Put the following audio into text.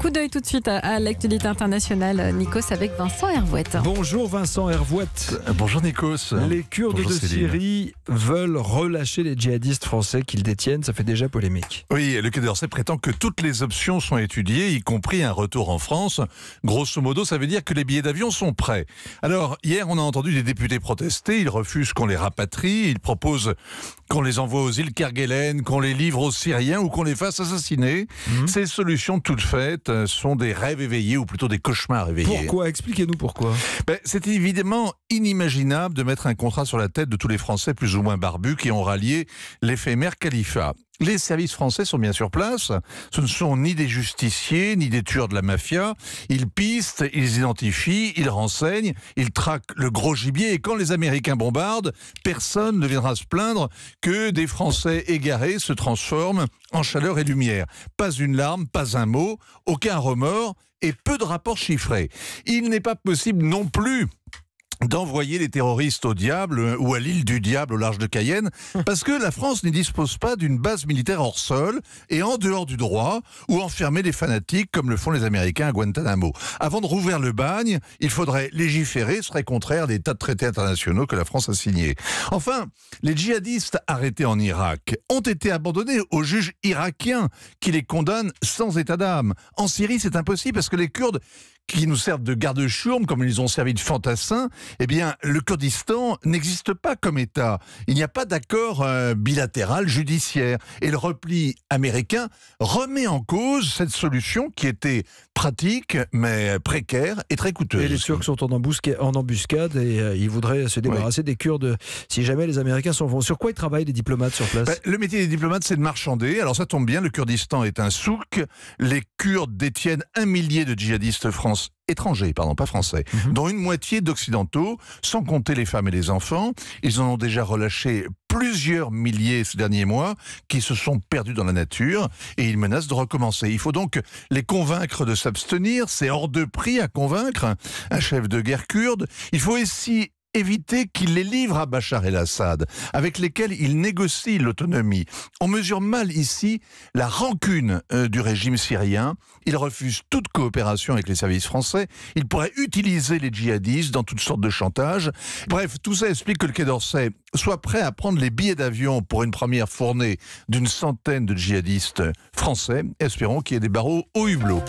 Coup d'œil tout de suite à l'actualité internationale, Nikos, avec Vincent Hervouette. Bonjour Vincent Hervouette. Bonjour Nikos. Les Kurdes Bonjour de Céline. Syrie veulent relâcher les djihadistes français qu'ils détiennent. Ça fait déjà polémique. Oui, le Quai d'Orsay prétend que toutes les options sont étudiées, y compris un retour en France. Grosso modo, ça veut dire que les billets d'avion sont prêts. Alors, hier, on a entendu des députés protester. Ils refusent qu'on les rapatrie. Ils proposent qu'on les envoie aux îles Kerguelen, qu'on les livre aux Syriens ou qu'on les fasse assassiner. Ces solutions toutes faites sont des rêves éveillés, ou plutôt des cauchemars éveillés. Pourquoi? Expliquez-nous pourquoi. C'est évidemment inimaginable de mettre un contrat sur la tête de tous les Français plus ou moins barbus qui ont rallié l'éphémère califat. Les services français sont bien sur place. Ce ne sont ni des justiciers, ni des tueurs de la mafia. Ils pistent, ils identifient, ils renseignent, ils traquent le gros gibier. Et quand les Américains bombardent, personne ne viendra se plaindre que des Français égarés se transforment en chaleur et lumière. Pas une larme, pas un mot, aucun remords et peu de rapports chiffrés. Il n'est pas possible non plus d'envoyer les terroristes au diable ou à l'île du diable au large de Cayenne, parce que la France n'y dispose pas d'une base militaire hors sol et en dehors du droit, ou enfermer les fanatiques comme le font les Américains à Guantanamo. Avant de rouvrir le bagne, il faudrait légiférer, ce serait contraire à des tas de traités internationaux que la France a signés. Enfin, les djihadistes arrêtés en Irak ont été abandonnés aux juges irakiens qui les condamnent sans état d'âme. En Syrie, c'est impossible parce que les Kurdes qui nous servent de garde-chourme, comme ils ont servi de fantassins, eh bien, le Kurdistan n'existe pas comme État. Il n'y a pas d'accord bilatéral judiciaire. Et le repli américain remet en cause cette solution qui était pratique, mais précaire et très coûteuse. Et les Turcs sont en embuscade et ils voudraient se débarrasser des Kurdes si jamais les Américains s'en vont. Sur quoi ils travaillent, les diplomates sur place? Le métier des diplomates, c'est de marchander. Alors ça tombe bien, le Kurdistan est un souk. Les Kurdes détiennent 1 millier de djihadistes étrangers, pas français, dont une moitié d'occidentaux, sans compter les femmes et les enfants. Ils en ont déjà relâché plusieurs milliers ces derniers mois qui se sont perdus dans la nature et ils menacent de recommencer. Il faut donc les convaincre de s'abstenir, c'est hors de prix à convaincre un chef de guerre kurde. Il faut aussi éviter qu'il les livre à Bachar el-Assad, avec lesquels il négocie l'autonomie. On mesure mal ici la rancune du régime syrien. Il refuse toute coopération avec les services français. Il pourrait utiliser les djihadistes dans toutes sortes de chantages. Bref, tout ça explique que le Quai d'Orsay soit prêt à prendre les billets d'avion pour une première fournée d'une centaine de djihadistes français. Espérons qu'il y ait des barreaux au hublot.